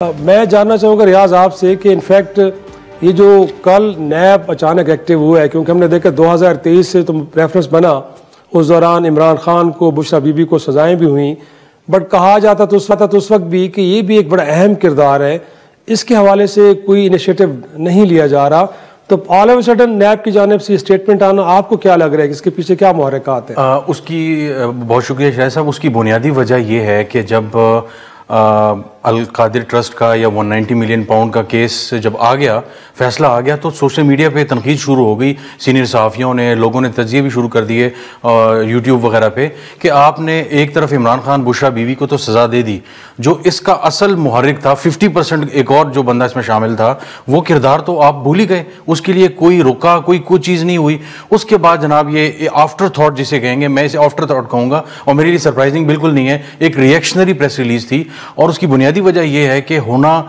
میں جاننا چاہوں گا ریاض آپ سے کہ انفیکٹ یہ جو کل نیب اچانک ایکٹیو ہوا ہے، کیونکہ ہم نے دیکھا 2023 سے تو ریفرنس بنا، اس دوران عمران خان کو، بشرا بی بی کو سزائیں بھی ہوئیں، بٹ کہا جاتا تو اس وقت بھی کہ یہ بھی ایک بڑا اہم کردار ہے، اس کے حوالے سے کوئی انیشیٹو نہیں لیا جا رہا، تو آل آف سڈن نیب کی جانب سے اسٹیٹمنٹ آنا آپ کو کیا لگ رہا ہے کہ اس کے پیچھے کیا محرکات ہیں؟ اس کی بہت شکریہ شاہد صاحب. اس کی بنیادی وجہ یہ ہے کہ جب القادر ٹرسٹ کا یا 190 ملین پاؤنڈ کا کیس جب آ گیا، فیصلہ آ گیا، تو سوشل میڈیا پہ تنقید شروع ہو گئی. سینئر صحافیوں نے، لوگوں نے تجزیے بھی شروع کر دیے یوٹیوب وغیرہ پہ کہ آپ نے ایک طرف عمران خان، بشرا بیوی کو تو سزا دے دی، جو اس کا اصل محرک تھا 50% ایک اور جو بندہ اس میں شامل تھا، وہ کردار تو آپ بھول ہی گئے، اس کے لیے کوئی رکا، کوئی چیز نہیں ہوئی. اس کے بعد جناب یہ آفٹر تھاٹ جسے کہیں گے، میں اسے آفٹر تھاٹ کہوں گا، اور میرے لیے سرپرائزنگ بالکل نہیں ہے، ایک ریئیکشنری پریس ریلیز تھی. اور اس کی بنیادی وجہ یہ ہے کہ ہونا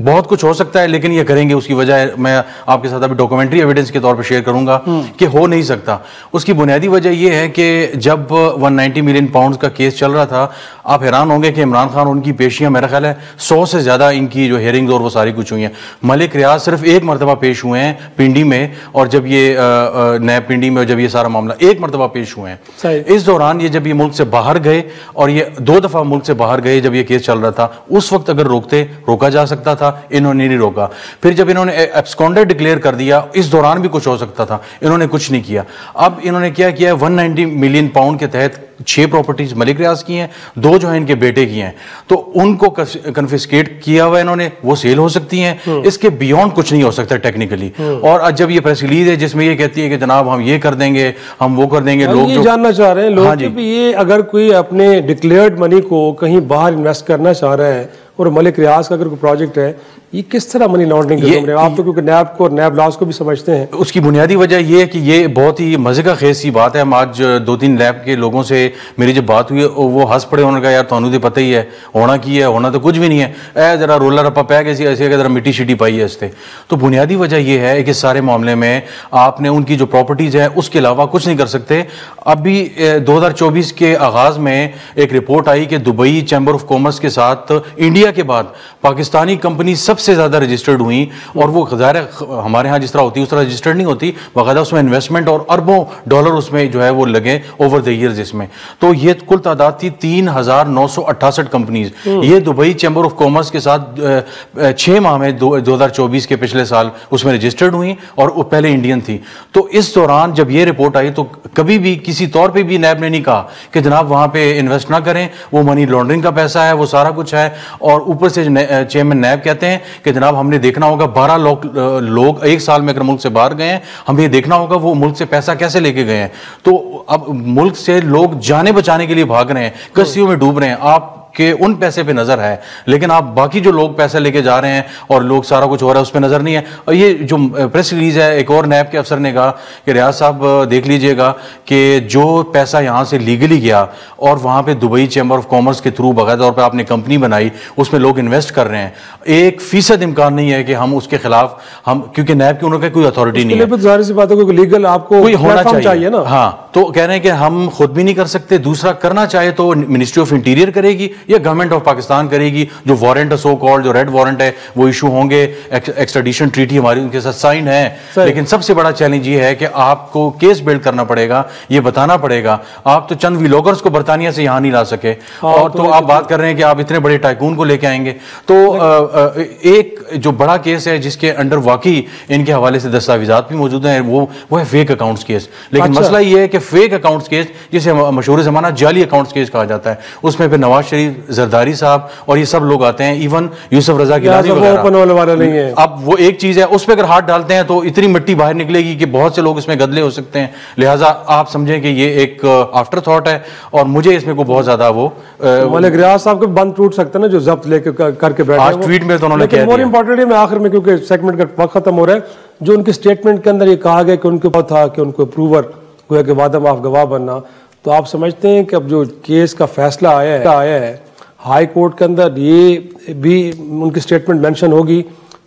بہت کچھ ہو سکتا ہے، لیکن یہ کریں گے، اس کی وجہ میں آپ کے ساتھ ابھی ڈاکومنٹری ایویڈنس کے طور پہ شیئر کروں گا کہ ہو نہیں سکتا. اس کی بنیادی وجہ یہ ہے کہ جب 190 ملین پاؤنڈز کا کیس چل رہا تھا، آپ حیران ہوں گے کہ عمران خان، ان کی پیشیاں میرا خیال ہے 100 سے زیادہ ان کی جو ہیئرنگز اور وہ ساری کچھ ہوئی ہیں. ملک ریاض صرف ایک مرتبہ پیش ہوئے ہیں پنڈی میں، اور جب یہ نیب پنڈی میں جب یہ سارا معاملہ ایک مرتبہ پیش ہوئے ہیں. اس دوران یہ جب یہ ملک سے باہر گئے، اور یہ 2 دفعہ ملک سے باہر گئے جب یہ کیس چل رہا تھا، اس وقت اگر روکا جا سکتا تھا، انہوں نے نہیں روکا. پھر جب انہوں نے ایبسکونڈر ڈکلیئر کر دیا، اس دوران بھی کچھ ہو سکتا تھا، انہوں نے کچھ نہیں کیا. اب انہوں نے کیا کیا ہے، 190 ملین پاؤنڈ کے تحت 6 پراپرٹیز ملک ریاض کی ہیں، 2 جو ہیں ان کے بیٹے کی ہیں، تو ان کو کنفسکیٹ کیا ہوا ہے انہوں نے، وہ سیل ہو سکتی ہیں. اس کے بیونڈ کچھ نہیں ہو سکتا ٹیکنیکلی. اور جب یہ پریس ریلیز ہے جس میں یہ کہتی ہے کہ جناب ہم یہ کر دیں گے، ہم وہ کر دیں گے، لوگ یہ جاننا چاہ رہے ہیں لوگ کہ یہ اگر کوئی اپنے ڈکلیئرڈ منی کو کہیں باہر انویسٹ کرنا چاہ رہا ہے، اور ملک ریاض کا اگر کوئی پروجیکٹ ہے، یہ کس طرح منی لانڈرنگ کرتے ہیں؟ آپ تو کیونکہ نیب کو اور نیب لاز کو بھی سمجھتے ہیں. اس کی بنیادی وجہ یہ ہے کہ یہ بہت ہی مزے کا خیز سی بات ہے. ہم آج 2-3 نیب کے لوگوں سے میری جب بات ہوئی، وہ ہنس پڑے، انہوں نے کہا یار تھانوں تو پتہ ہی ہے ہونا کی ہے، ہونا تو کچھ بھی نہیں ہے، ذرا رولا رپا پہ گئی ایسے ذرا مٹی شٹی پائی ہے اس سے. تو بنیادی وجہ یہ ہے کہ سارے معاملے میں آپ نے ان کی جو پراپرٹیز ہے اس کے علاوہ کچھ نہیں کر سکتے. ابھی 2024 کے آغاز میں ایک رپورٹ آئی کہ دبئی چیمبر آف کامرس کے ساتھ انڈیا کے بعد پاکستانی کمپنی سب سے زیادہ رجسٹرڈ ہوئیں، اور وہ ظاہر ہمارے ہاں جس طرح ہوتی ہے اس طرح رجسٹرڈ نہیں ہوتی، باقاعدہ اس میں انویسٹمنٹ اور اربوں ڈالر اس میں جو ہے وہ لگے اوور دی ایئرز. اس میں تو یہ کل تعداد تھی 3968 کمپنیز. یہ دبئی چیمبر آف کامرس کے ساتھ 6 ماہ میں 2024 کے پچھلے سال اس میں رجسٹرڈ ہوئیں، اور وہ پہلے انڈین تھی. تو اس دوران جب یہ رپورٹ آئی تو کبھی بھی کسی طور پہ بھی نیب نے نہیں کہا کہ جناب وہاں پہ انویسٹ نہ کریں، وہ منی لانڈرنگ کا پیسہ ہے، وہ سارا کچھ ہے. اور اوپر سے چیئرمین نیب کہتے ہیں کہ جناب ہم نے دیکھنا ہوگا 12 لوگ ایک سال میں اگر ملک سے باہر گئے ہیں، ہمیں یہ دیکھنا ہوگا وہ ملک سے پیسہ کیسے لے کے گئے ہیں. تو اب ملک سے لوگ جانیں بچانے کے لیے بھاگ رہے ہیں، کشتیوں میں ڈوب رہے ہیں، آپ کہ ان پیسے پہ نظر ہے، لیکن آپ باقی جو لوگ پیسے لے کے جا رہے ہیں اور لوگ سارا کچھ ہو رہا ہے اس پہ نظر نہیں ہے. اور یہ جو پریس ریلیز ہے، ایک اور نیب کے افسر نے کہا کہ ریاض صاحب دیکھ لیجئے گا کہ جو پیسہ یہاں سے لیگلی گیا اور وہاں پہ دبئی چیمبر آف کامرس کے تھرو باقاعدہ طور پہ آپ نے کمپنی بنائی، اس میں لوگ انویسٹ کر رہے ہیں، 1% امکان نہیں ہے کہ ہم اس کے خلاف کیونکہ نیب کی انہوں کا کوئی اتھارٹی نہیں ہے. ظاہر سی بات ہے کوئی لیگل آپ کو کوئی ہونا چاہیے نا. ہاں، تو کہہ رہے ہیں کہ ہم خود بھی نہیں کر سکتے، دوسرا کرنا چاہے تو منسٹری آف انٹیریئر کرے گی یا گورنمنٹ آف پاکستان کرے گی. جو وارنٹ ہے، سو کالڈ جو ریڈ وارنٹ ہے، وہ ایشو ہوں گے. ایکسٹریڈیشن ٹریٹی ہماری ان کے ساتھ سائن ہے، لیکن سب سے بڑا چیلنج یہ ہے کہ آپ کو کیس بلڈ کرنا پڑے گا، یہ بتانا پڑے گا. آپ تو چند ویلوگرز کو برطانیہ سے یہاں نہیں لا سکے، اور تو آپ بات کر رہے ہیں کہ آپ اتنے بڑے ٹائکون کو لے کے آئیں گے. تو ایک جو بڑا کیس ہے جس کے انڈر واقعی ان کے حوالے سے دستاویزات بھی موجود ہیں، وہ ہے فیک اکاؤنٹس کیس. لیکن مسئلہ یہ ہے کہ فیک اکاؤنٹس کیس، جسے مشہور زمانہ جعلی اکاؤنٹس کیس کہا جاتا ہے، اس میں پھر نواز شریف، زرداری صاحب اور یہ سب لوگ آتے ہیں، ایون یوسف رضا گیلانی وغیرہ. اب وہ ایک چیز ہے، اس پہ اگر ہاتھ ڈالتے ہیں تو اتنی مٹی باہر نکلے گی کہ بہت سے لوگ اس میں گدلے ہو سکتے ہیں. لہٰذا آپ سمجھیں کہ یہ ایک آفٹر تھاٹ ہے، اور مجھے اس میں کوئی بہت زیادہ وہ ملک ریاض صاحب کو بند ٹوٹ سکتا ہے نا، جو ضبط لے کے کر کے بیٹھے. آج ٹویٹ میں تو انہوں نے کہہ دیا. مور امپورٹنٹ ہے، میں آخر میں کیونکہ سیگمنٹ کا وقت ختم ہو رہا ہے، جو ان کی اسٹیٹمنٹ کے اندر یہ کہا گیا کہ ان کے پاس تھا کہ ان کو اپروور گویا کہ وعدہ معاف گواہ بننا. تو آپ سمجھتے ہیں کہ اب جو کیس کا فیصلہ آیا ہے ہائی کورٹ کے اندر، یہ بھی ان کی اسٹیٹمنٹ مینشن ہوگی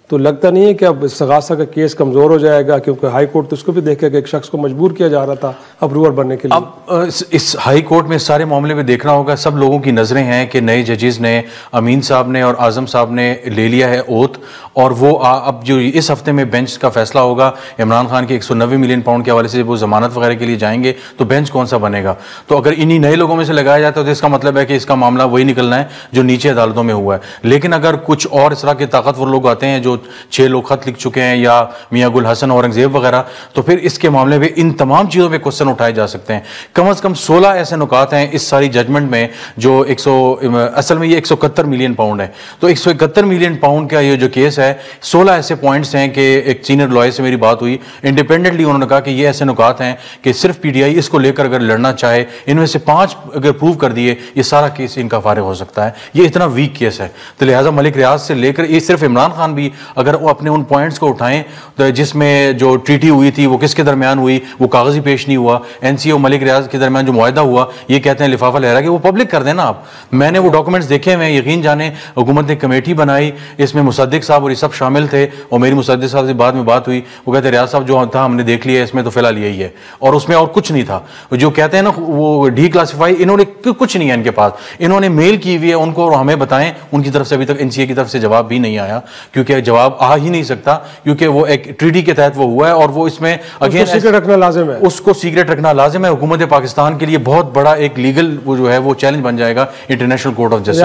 تو لگتا نہیں ہے کہ اب استغاثہ کا کیس کمزور ہو جائے گا، کیونکہ ہائی کورٹ تو اس کو بھی دیکھے کہ ایک شخص کو مجبور کیا جا رہا تھا اپروور بننے کے لیے. اب اس ہائی کورٹ میں سارے معاملے میں دیکھنا ہوگا، سب لوگوں کی نظریں ہیں کہ نئے ججز نے، امین صاحب نے اور اعظم صاحب نے لے لیا ہے اوتھ، اور وہ اب جو اس ہفتے میں بینچ کا فیصلہ ہوگا عمران خان کے 190 ملین پاؤنڈ کے حوالے سے وہ ضمانت وغیرہ کے لیے جائیں گے تو بینچ کون سا بنے گا. تو اگر انہی نئے لوگوں میں سے لگایا جاتا ہے تو اس کا مطلب ہے کہ اس کا معاملہ وہی نکلنا ہے جو نیچے عدالتوں میں ہوا ہے. لیکن اگر کچھ اور اس طرح کے طاقتور لوگ آتے ہیں جو 6 لوگ خط لکھ چکے ہیں یا میاں گل حسن اورنگزیب وغیرہ، تو پھر اس کے معاملے میں ان تمام چیزوں پہ کوشچن اٹھائے جا سکتے ہیں. کم از کم 16 ایسے نکات ہیں اس ساری ججمنٹ میں جو اصل میں یہ 171 ملین پاؤنڈ ہے. تو 171 ملین پاؤنڈ کا یہ جو کیس ہے، 16 ایسے پوائنٹس ہیں کہ ایک سینئر لائر سے میری بات ہوئی انڈیپینڈنٹلی، انہوں نے کہا کہ یہ ایسے نکات ہیں کہ صرف پی ٹی آئی اس کو لے کر اگر لڑنا چاہے، ان میں سے 5 اگر پروو کر دیے، یہ سارا کیس ان کا فارغ ہو سکتا ہے. یہ اتنا ویک کیس ہے. تو لہٰذا ملک ریاض سے لے کر یہ صرف عمران خان بھی اگر وہ اپنے ان پوائنٹس کو اٹھائیں تو جس میں جو ٹریٹی ہوئی تھی وہ کس کے درمیان ہوئی، وہ کاغذی پیش نہیں ہوا، این سی او ملک ریاض کے درمیان جو معاہدہ ہوا، یہ کہتے ہیں لفافہ لہرا کہ وہ پبلک کر دینا. آپ میں نے وہ ڈاکومنٹس دیکھے ہوئے، یقین جانیں حکومت نے کمیٹی بنائی، اس میں مصدق صاحب اور یہ سب شامل تھے، اور میری مصدق صاحب سے بعد میں بات ہوئی، وہ کہتے ہیں ریاض صاحب جو تھا ہم نے دیکھ لیا ہے، اس میں تو فی الحال یہی ہے، اور اس میں اور کچھ نہیں تھا. جو کہتے ہیں نا وہ ڈی کلاسیفائی، انہوں نے کچھ نہیں ہے ان کے پاس، انہوں نے میل کی ہوئی ہے ان کو، اور ہمیں بتائیں ان کی طرف سے ابھی تک این سی اے کی طرف سے جواب بھی نہیں آیا، کیونکہ جواب آ ہی نہیں سکتا، کیونکہ وہ ایک ٹریٹی کے تحت وہ ہوا ہے، اور وہ اس میں اگین سیکرٹ رکھنا لازم ہے، اس کو سیکرٹ رکھنا لازم ہے. حکومت پاکستان کے لیے بہت بڑا ایک لیگل وہ جو ہے وہ چیلنج بن جائے گا انٹرنیشنل کورٹ آف جسٹس.